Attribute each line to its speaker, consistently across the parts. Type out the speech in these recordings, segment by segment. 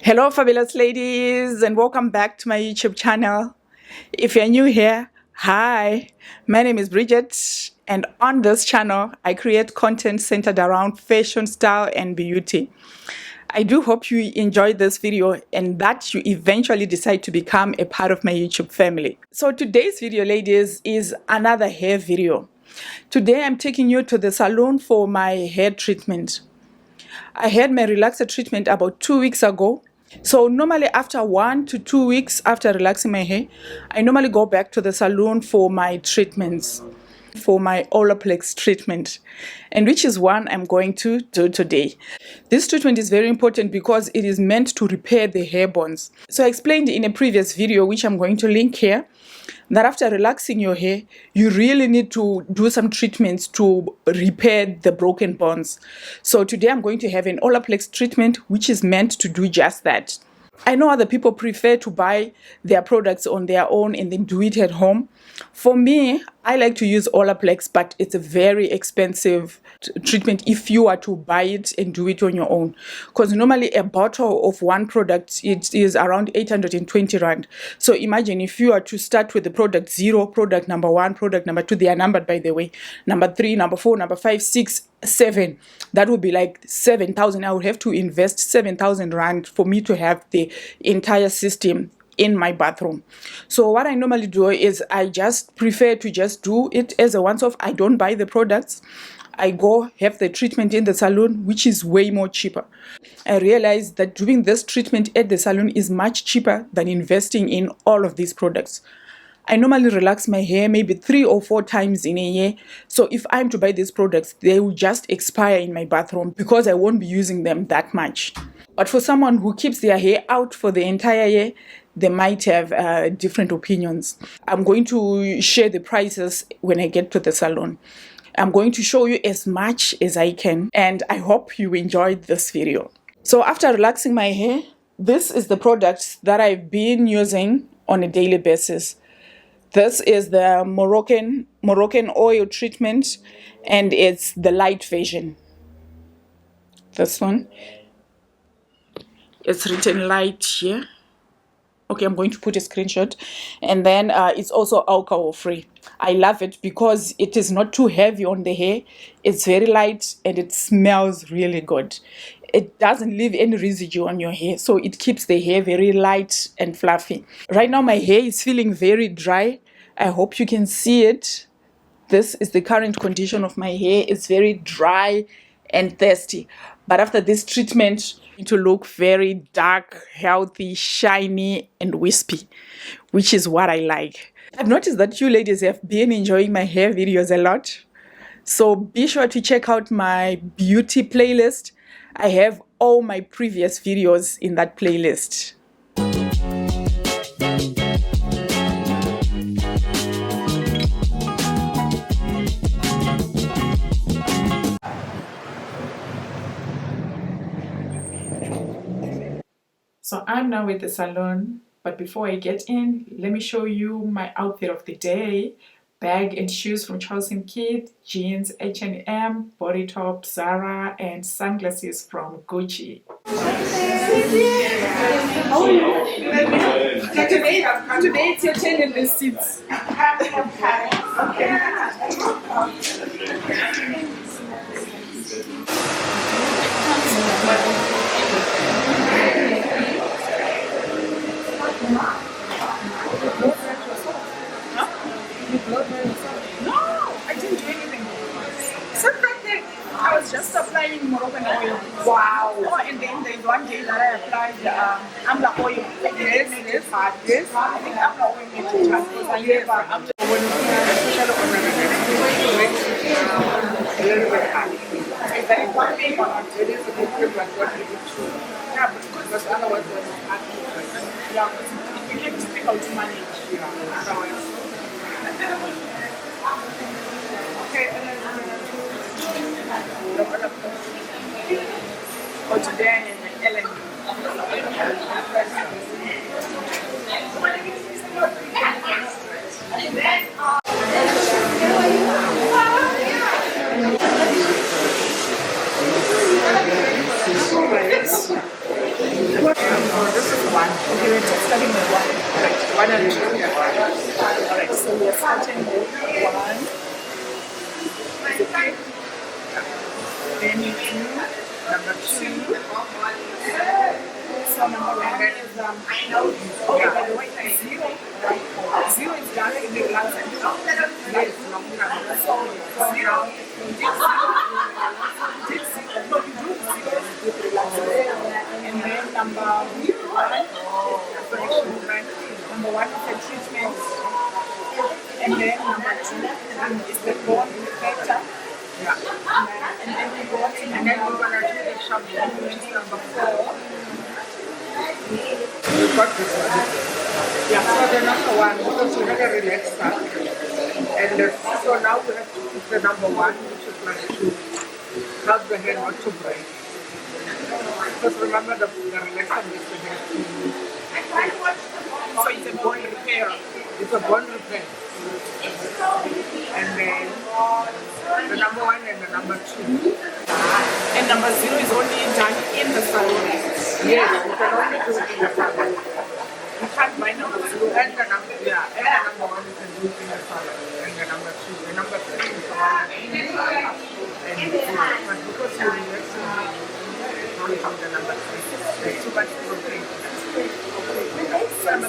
Speaker 1: Hello fabulous ladies, and welcome back to my YouTube channel. If you're new here, hi, my name is Bridgette, and on this channel I create content centered around fashion, style and beauty. I do hope you enjoyed this video and that you eventually decide to become a part of my YouTube family. So today's video, ladies, is another hair video. Today I'm taking you to the salon for my hair treatment. I had my relaxer treatment about 2 weeks ago. So normally after 1 to 2 weeks after relaxing my hair, I normally go back to the salon for my treatments, for my Olaplex treatment, and which is one I'm going to do today. This treatment is very important because it is meant to repair the hair bonds. So I explained in a previous video, which I'm going to link here, that after relaxing your hair, you really need to do some treatments to repair the broken bonds. So today I'm going to have an Olaplex treatment, which is meant to do just that. I know other people prefer to buy their products on their own and then do it at home. For me, I like to use Olaplex, but it's a very expensive treatment if you are to buy it and do it on your own. Because normally a bottle of one product, it is around 820 Rand. So imagine if you are to start with the product 0, product number 1, product number 2, they are numbered by the way, number 3, number 4, number 5, 6, 7. That would be like 7,000. I would have to invest 7,000 Rand for me to have the entire system in my bathroom. So what I normally do is I just prefer to just do it as a once-off. I don't buy the products. I go have the treatment in the salon, which is way more cheaper. I realized that doing this treatment at the salon is much cheaper than investing in all of these products. I normally relax my hair maybe 3 or 4 times in a year. So if I'm to buy these products, they will just expire in my bathroom because I won't be using them that much. But for someone who keeps their hair out for the entire year, they might have different opinions. I'm going to share the prices when I get to the salon. I'm going to show you as much as I can, and I hope you enjoyed this video. So after relaxing my hair, this is the products that I've been using on a daily basis. This is the Moroccan oil treatment, and it's the light version. This one. It's written light here. Okay, I'm going to put a screenshot. And then it's also alcohol free. I love it because it is not too heavy on the hair. It's very light and it smells really good. It doesn't leave any residue on your hair, so it keeps the hair very light and fluffy. Right now my hair is feeling very dry. I hope you can see it. This is the current condition of my hair. It's very dry and thirsty. But after this treatment, to look very dark, healthy, shiny and wispy, which is what I like. I've noticed that you ladies have been enjoying my hair videos a lot. So be sure to check out my beauty playlist. I have all my previous videos in that playlist. So I'm now at the salon, but before I get in, let me show you my outfit of the day. Bag and shoes from Charles & Keith, jeans H&M, body top Zara, and sunglasses from Gucci. Today it's your turn in the seats. No, I didn't do anything. Except right there, I was just applying Moroccan oil. Wow. Oh, and then there's one day that I applied Amla oil. Yes. I think Amla oil makes it transfer. Yes. Is that important or not? It is a good one. Yeah, because otherwise it becomes difficult to manage. Otherwise. Okay, or today I'm Ellen.
Speaker 2: one.
Speaker 1: Okay, we're just starting with one.
Speaker 2: One and two.
Speaker 1: Alright, so we're starting with one. Then you do
Speaker 2: Number two.
Speaker 1: so number one is okay, by the way, zero. Zero is done in the class.
Speaker 2: Yes, long number.
Speaker 1: So zero, you did zero. No, you do zero. And then number one is the treatment. And then number two is the bone perfector.
Speaker 2: Yeah.
Speaker 1: And then we go to
Speaker 2: And then we're going to do the shampoo, which is number 4. We've got this one. Yeah, so the number 1, because we had a relaxer. And so now we have to put the number 1, which is like to help the hair not to break. Because remember the relaxer makes the hair to move.
Speaker 1: so it's a bone repair.
Speaker 2: It's a bone repair. And then the number 1 and the number 2.
Speaker 1: And number zero is only done in the salon.
Speaker 2: Yes, you can only do it in the salon.
Speaker 1: You can't buy number zero.
Speaker 2: And the number, yeah, and the number 1 you can do it in the salon. And the number 2. The number 3 is the one that you can but because you relax only on the number 3. There's too much protein.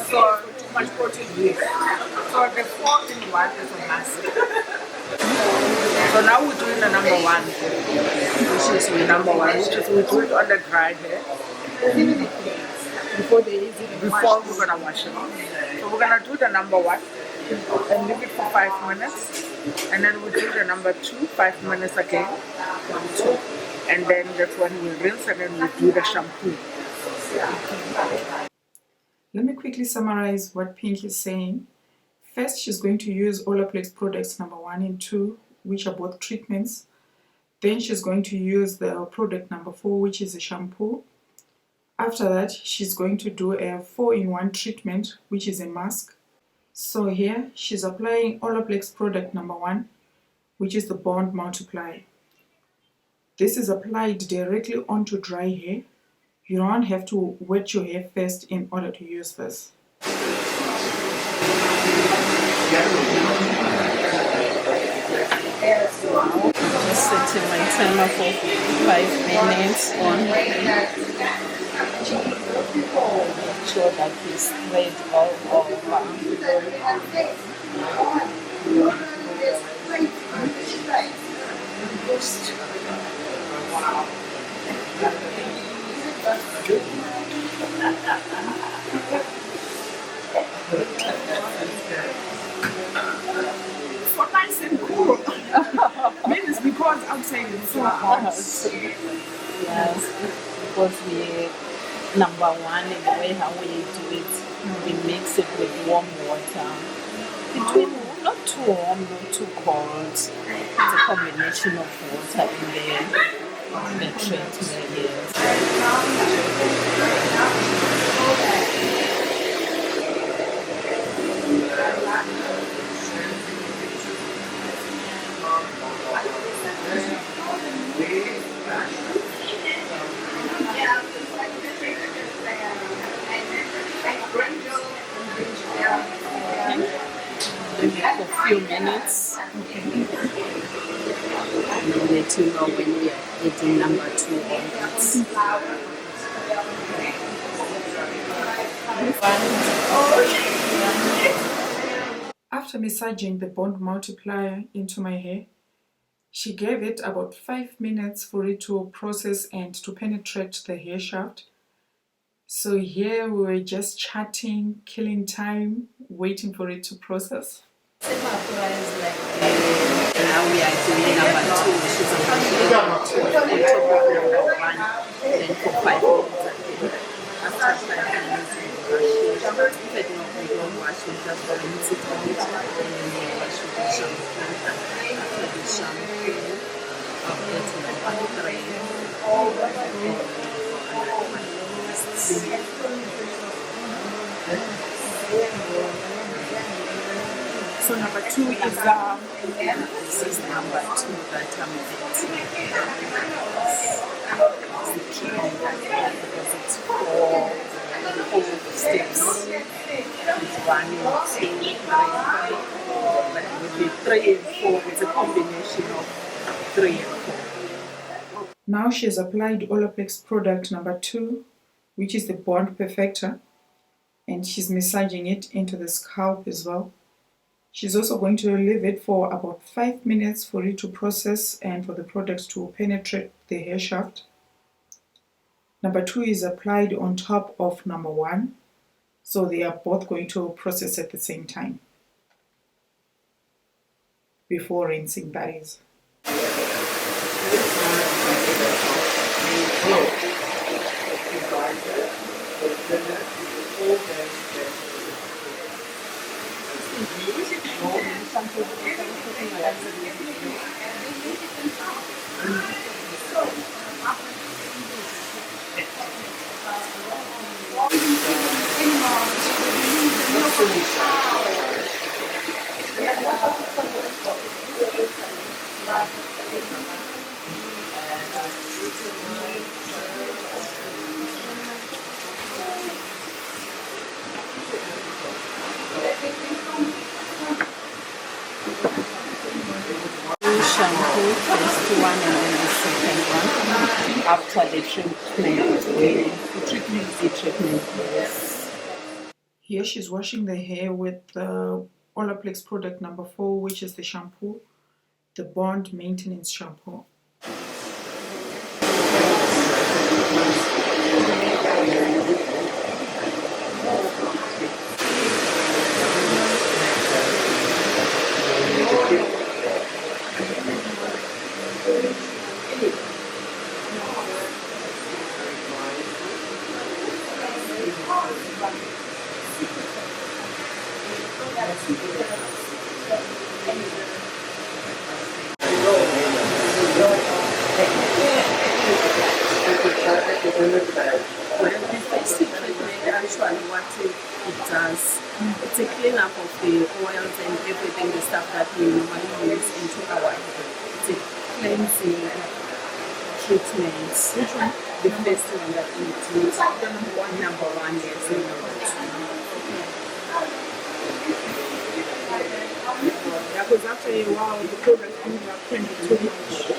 Speaker 1: So too much protein.
Speaker 2: Yes. So the 4 in 1 is a massive. So now we're doing the number 1, which is the number 1, which is we do it on the dry hair
Speaker 1: Before they use it.
Speaker 2: before we're gonna wash it. So we're gonna do the number 1 and leave it for 5 minutes, and then we do the number 2, 5 minutes again, 2, and then that's when we rinse, and then we do the shampoo.
Speaker 1: Let me quickly summarize what Pink is saying. First, she's going to use Olaplex products number 1 and 2, which are both treatments. Then she's going to use the product number 4, which is a shampoo. After that, she's going to do a 4-in-1 treatment, which is a mask. So here, she's applying Olaplex product number 1, which is the bond multiplier. This is applied directly onto dry hair. You don't have to wet your hair first in order to use this.
Speaker 3: Just setting my timer for 5 minutes on. Make sure that we spread all over.
Speaker 1: So nice and cool. Maybe it's because outside it's so hot.
Speaker 3: Yes, because we number 1 in the way how we do it, we mix it with warm water. Between not too warm, not too cold. It's a combination of water in the treatment. Yes. Maybe for a few minutes. And I'll let you know when we are eating number 2 on
Speaker 1: After massaging the bond multiplier into my hair, she gave it about 5 minutes for it to process and to penetrate the hair shaft. So here we were just chatting, killing time, waiting for it to process.
Speaker 3: Now we are doing number 2, which is number 2 on top of number 1, then for 5 minutes again. After 5 minutes, we wash it. If we don't wash it, just rinse it out, and then we wash with the shampoo. After the shampoo, I'll get number 3, and then for another 5
Speaker 1: So number 2 is
Speaker 3: this is number 2 that I'm getting. It's the key because it's 4 1 and 2, 3, but with the 3 and 4, it's a combination of 3 and 4.
Speaker 1: Now she has applied Olaplex product number 2, which is the Bond Perfector, and she's massaging it into the scalp as well. She's also going to leave it for about 5 minutes for it to process and for the product to penetrate the hair shaft. Number 2 is applied on top of number 1, so they are both going to process at the same time before rinsing bodies.
Speaker 3: Shampoo, first one and then the second one. After the treatment, yes.
Speaker 1: Here she's washing the hair with the Olaplex product number 4, which is the shampoo, the Bond Maintenance Shampoo.
Speaker 3: Actually, what it does, it's a cleanup of the oils and everything, the stuff that we normally use into our hair. It's a cleansing treatment. Which one? The first one that we use. Number 1, yes, and number 2.
Speaker 2: Yeah, because after a while, the product can be too much.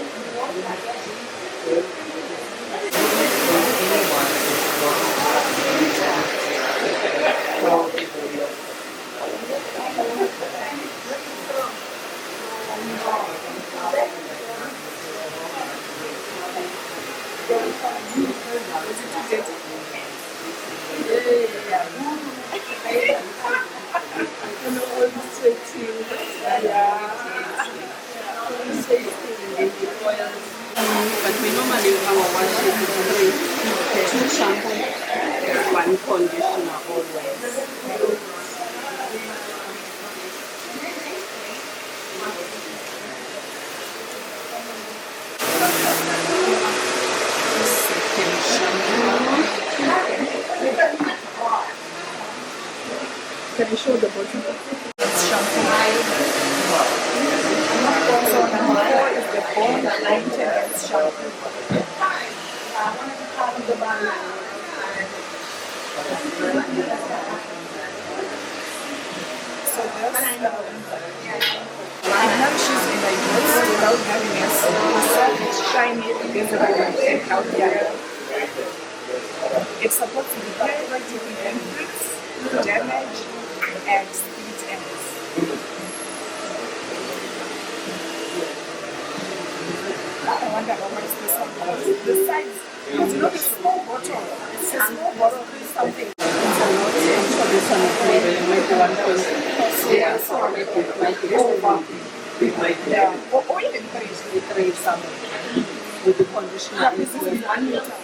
Speaker 3: But we normally our wash is 2 shampoo, 1 conditioner always. Second shampoo.
Speaker 2: Can you show the bottom?
Speaker 1: Shampoo. So number 4 is the Bond Maintenance Shampoo. So now she's in a dress without having a soft, shiny, visible out here. It's supposed to be very taking entrance, damage, and split ends. I wonder how much this one costs. The size, because you know it's a small bottle. It's a small bottle of something.
Speaker 3: It's a lot. So this one is maybe 1.6. Yeah, so maybe it might be over.
Speaker 1: Yeah, or even 3.
Speaker 3: 3 something. With the conditioner.
Speaker 1: Yeah, this is 1 liter.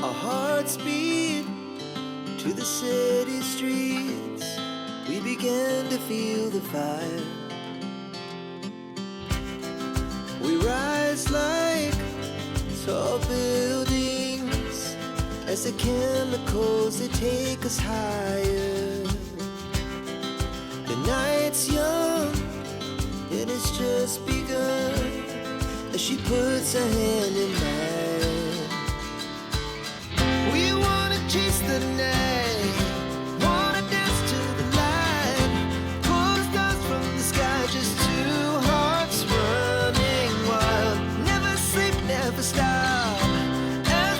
Speaker 4: Our hearts beat to the city streets. We began to feel the fire. We rise like tall buildings as the chemicals they take us higher. The night's young and it's just begun as she puts her hand in mine. We wanna change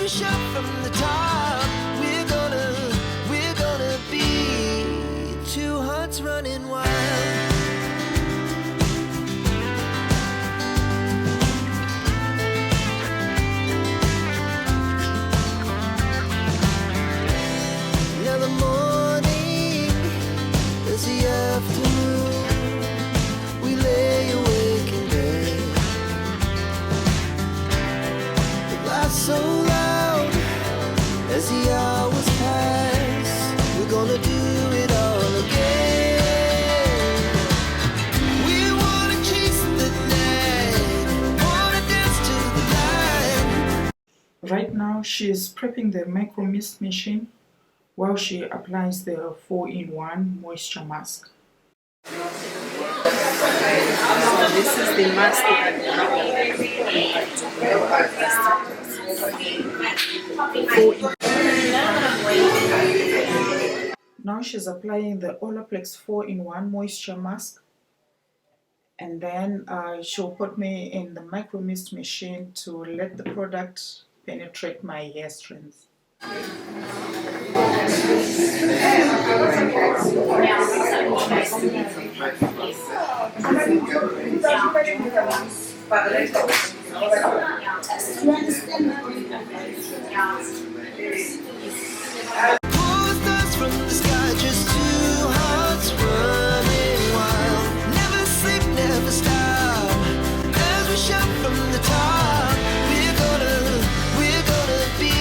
Speaker 4: we shout from the top, we're gonna be two hearts running wild. Now the morning is the afternoon. We lay awake in bed. It laughs so loud as the hours pass. We're gonna do it all again. We wanna chase the night, wanna dance to the light.
Speaker 1: Right now she is prepping the micro mist machine while she applies the 4-in-1 moisture mask.
Speaker 3: So this is the mask that
Speaker 1: Now she's applying the Olaplex 4-in-1 moisture mask, and then she'll put me in the micro mist machine to let the product penetrate my hair strands.
Speaker 4: Pull stars from the sky, just two hearts running wild. Never sleep, never stop. As we shout from the top, we're gonna be.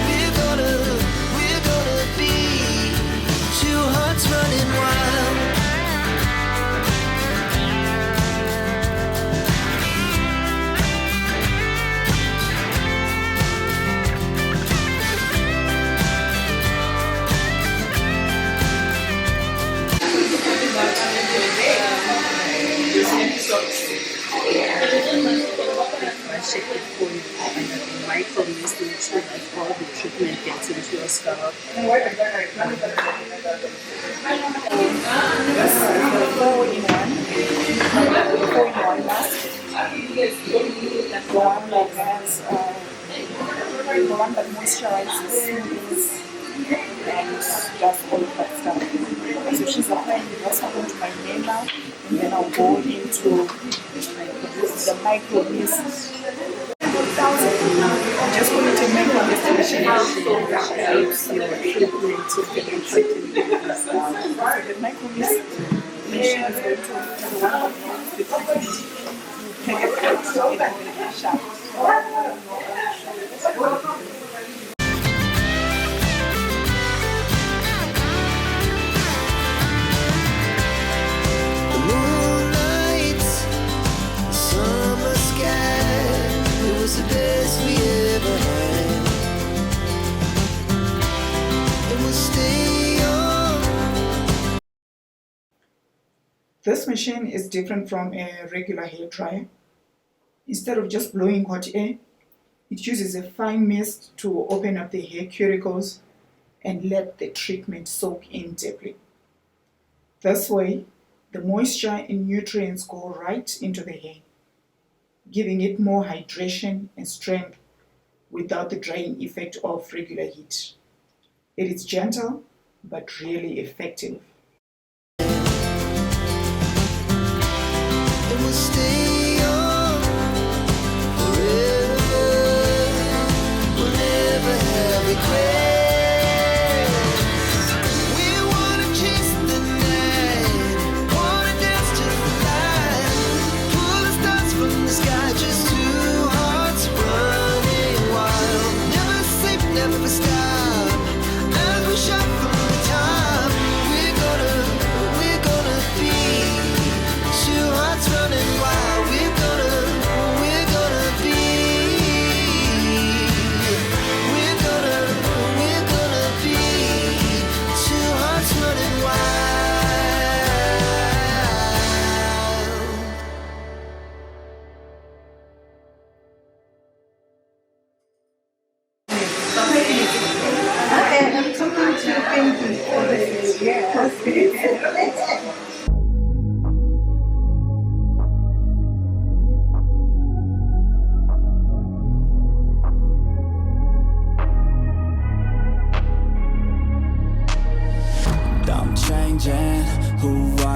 Speaker 4: We're gonna be two hearts running wild.
Speaker 3: shake it for you and the micro mist to make sure that all the treatment gets into your scalp.
Speaker 1: This is the 4-in-1 mask. The one that has the one that moisturizes, smooths, and does all of that stuff. So she's applying the rest of it to my hair now, and then I'll go into the micro mist. I'm just going to make a mist
Speaker 3: Helps your treatment to penetrate in the scalp.
Speaker 1: the micro mist machine is going to be the one that the treatment to penetrate in the hair shaft.
Speaker 4: The moonlight, the summer sky, it was the best we ever had. And we'll stay on.
Speaker 1: This machine is different from a regular hair dryer. Instead of just blowing hot air, it uses a fine mist to open up the hair cuticles and let the treatment soak in deeply. This way, the moisture and nutrients go right into the hair, giving it more hydration and strength without the drying effect of regular heat. It is gentle but really effective.
Speaker 4: And we'll stay on forever. We'll never have regrets. We wanna chase the night, wanna dance to the light. Pull the stars from the sky, just two hearts running wild. Never sleep, never stop. As we shout from the top, we're gonna be two hearts running wild.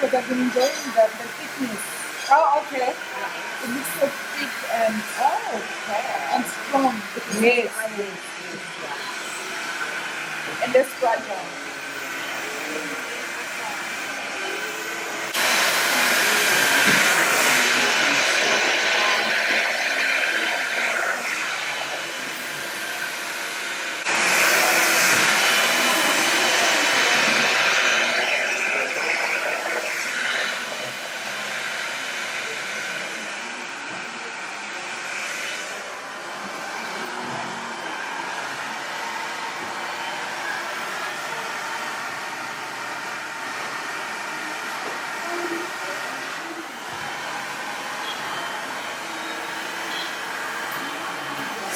Speaker 2: because I've been enjoying the thickness. Oh, okay. It looks so thick and and strong. Yes. And they're fragile.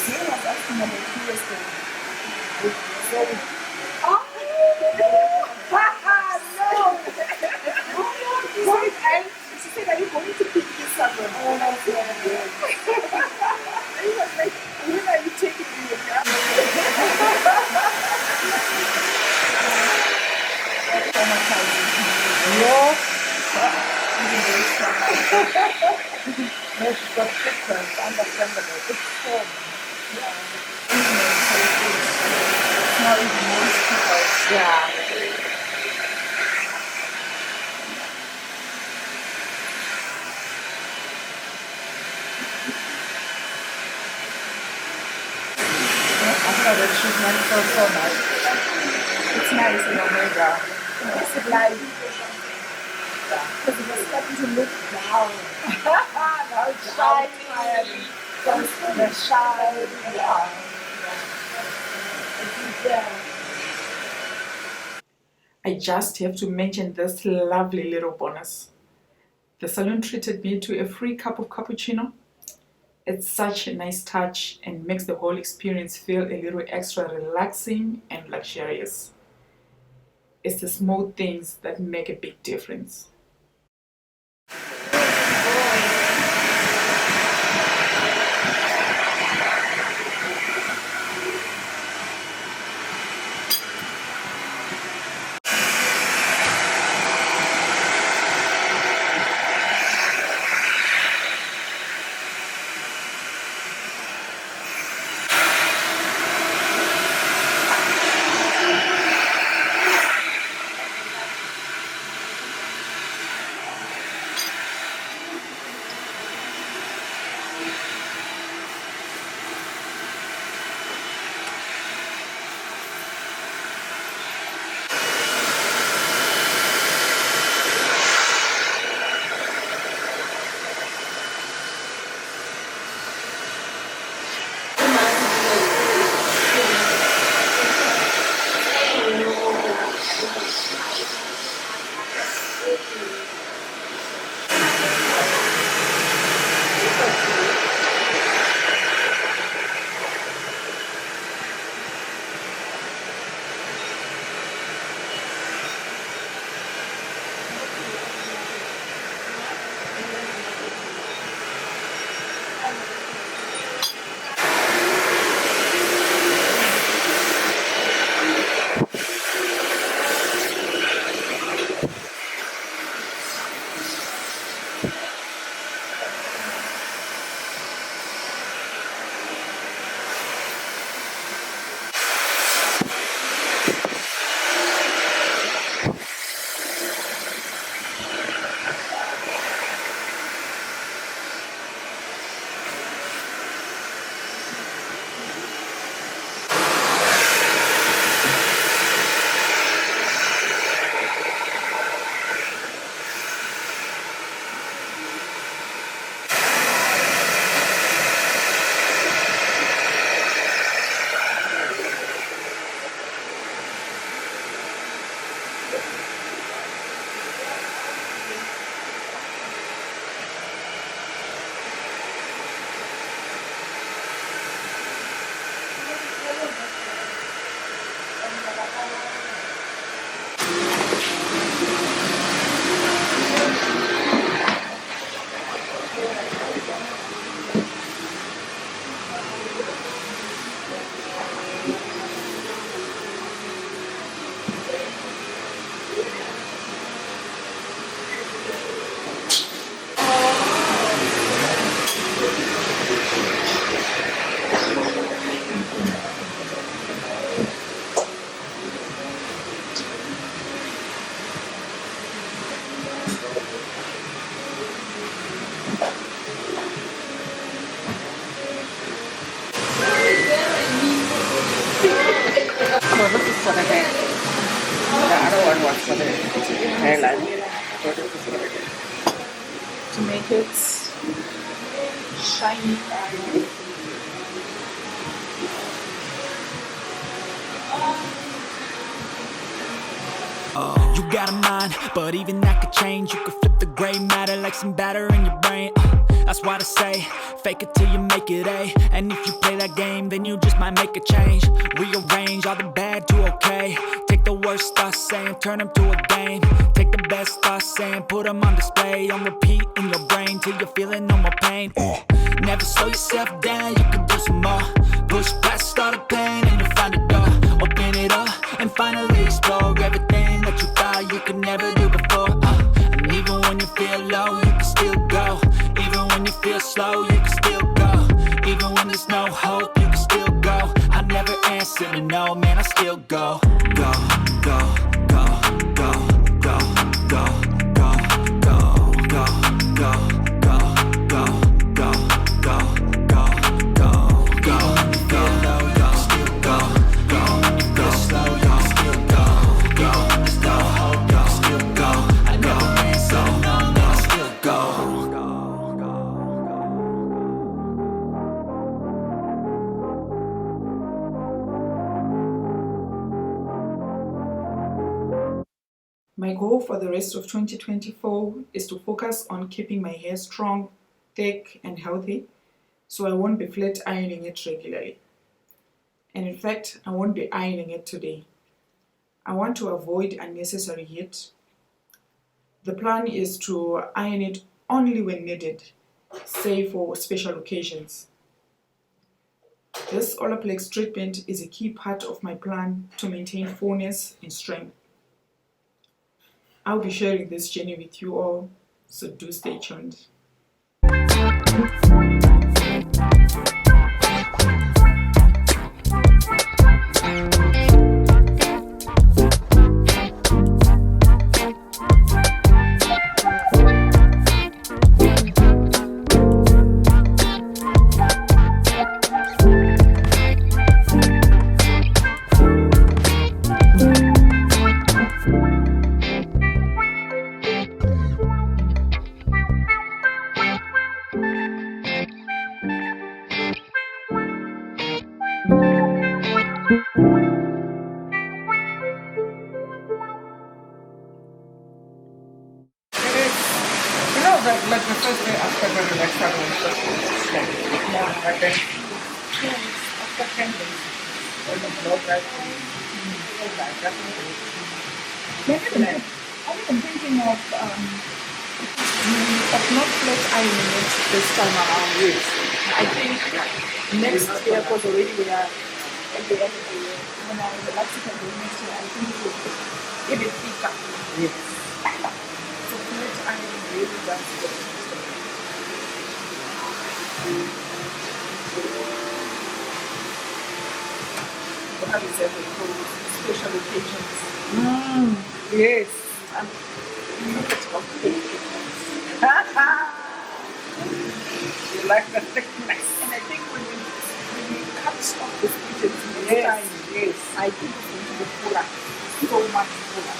Speaker 2: Someone was asking about yesterday. So, oh, no! What is I? She said, are you going to pick this up? Oh, my God. He was like, when are you taking me with that? No. No, she's got pictures, understandable. It's home. It's not even most people. Yeah. After the treatment for so much. It's nice in Omega. It's life. Because it was starting to look down. Now it's shiny. The shine. Yeah.
Speaker 1: I just have to mention this lovely little bonus. The salon treated me to a free cup of cappuccino. It's such a nice touch and makes the whole experience feel a little extra relaxing and luxurious. It's the small things that make a big difference.
Speaker 2: that's what it is. Hairline. What is this what it is?
Speaker 1: to make it shiny.
Speaker 5: You got a mind, but even that could change. You could flip the gray matter like some batter in your brain. That's why I say, fake it till you make it A. And if you play that game, then you just might make a change. Rearrange all the bad to okay. Take the worst thoughts saying, turn them to a game. Take the best thoughts saying, put them on display. On repeat in your brain till you're feeling no more pain. Never slow yourself down, you can do some more. Push past all the pain and you'll find a door. Open it up and finally explore everything that you thought you could never do before. And even when you feel low, you can still go. Even when you feel slow, you can still go. Even when there's no hope, you can still go. I never answer to no, man, I still go. Go, go, go, go, go, go, go, go, go, go, go, go, go, go, go, go, go. Feel low, y'all still go. Go, go slow, y'all still go. Go, there's no hope, y'all still go. I never answer to no, man, I still go.
Speaker 1: My goal for the rest of 2024 is to focus on keeping my hair strong, thick and healthy, so I won't be flat ironing it regularly. And in fact, I won't be ironing it today. I want to avoid unnecessary heat. The plan is to iron it only when needed, say for special occasions. This Olaplex treatment is a key part of my plan to maintain fullness and strength. I'll be sharing this journey with you all, so do stay tuned.
Speaker 2: Like the first day after the relaxation, it's like more, but then after 10 days, when the blood right like definitely.
Speaker 1: Definitely. I've been thinking of not flat ironing it this time around. Yes. I think next year, because already we are at the end of the year, when I relax it again next year, I think it will be even thicker.
Speaker 2: Yes.
Speaker 1: So flat ironing really does good. What is it for special occasions?
Speaker 2: Yes.
Speaker 1: Look at how thick it is.
Speaker 2: You like the thickness.
Speaker 1: And I think when you cut off the stitches next
Speaker 2: Yes,
Speaker 1: time,
Speaker 2: yes.
Speaker 1: I think it's going to be fuller, so much fuller.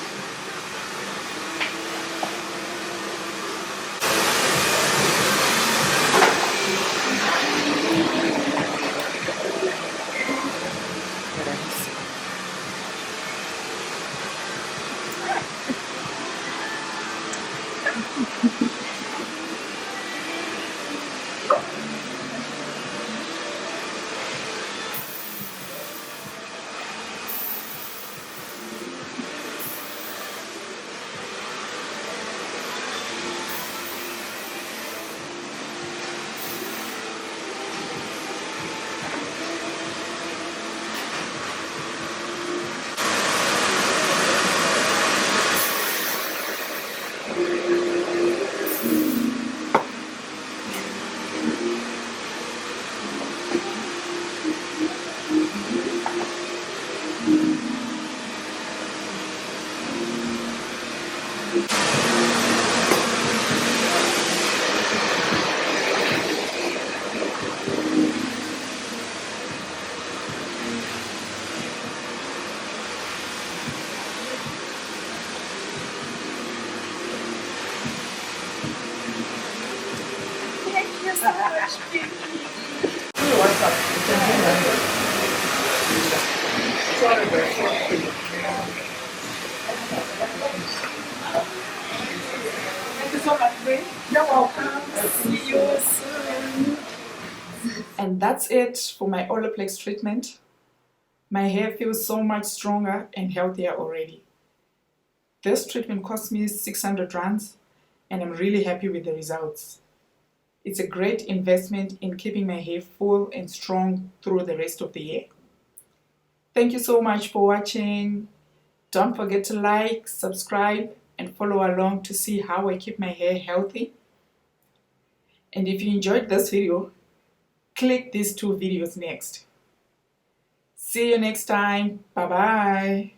Speaker 2: Thank you so much, Bri. You're welcome. See you soon.
Speaker 1: And that's it for my Olaplex treatment. My hair feels so much stronger and healthier already. This treatment cost me 600 rands and I'm really happy with the results. It's a great investment in keeping my hair full and strong through the rest of the year. Thank you so much for watching. Don't forget to like, subscribe, and follow along to see how I keep my hair healthy. And if you enjoyed this video, click these 2 videos next. See you next time. Bye bye.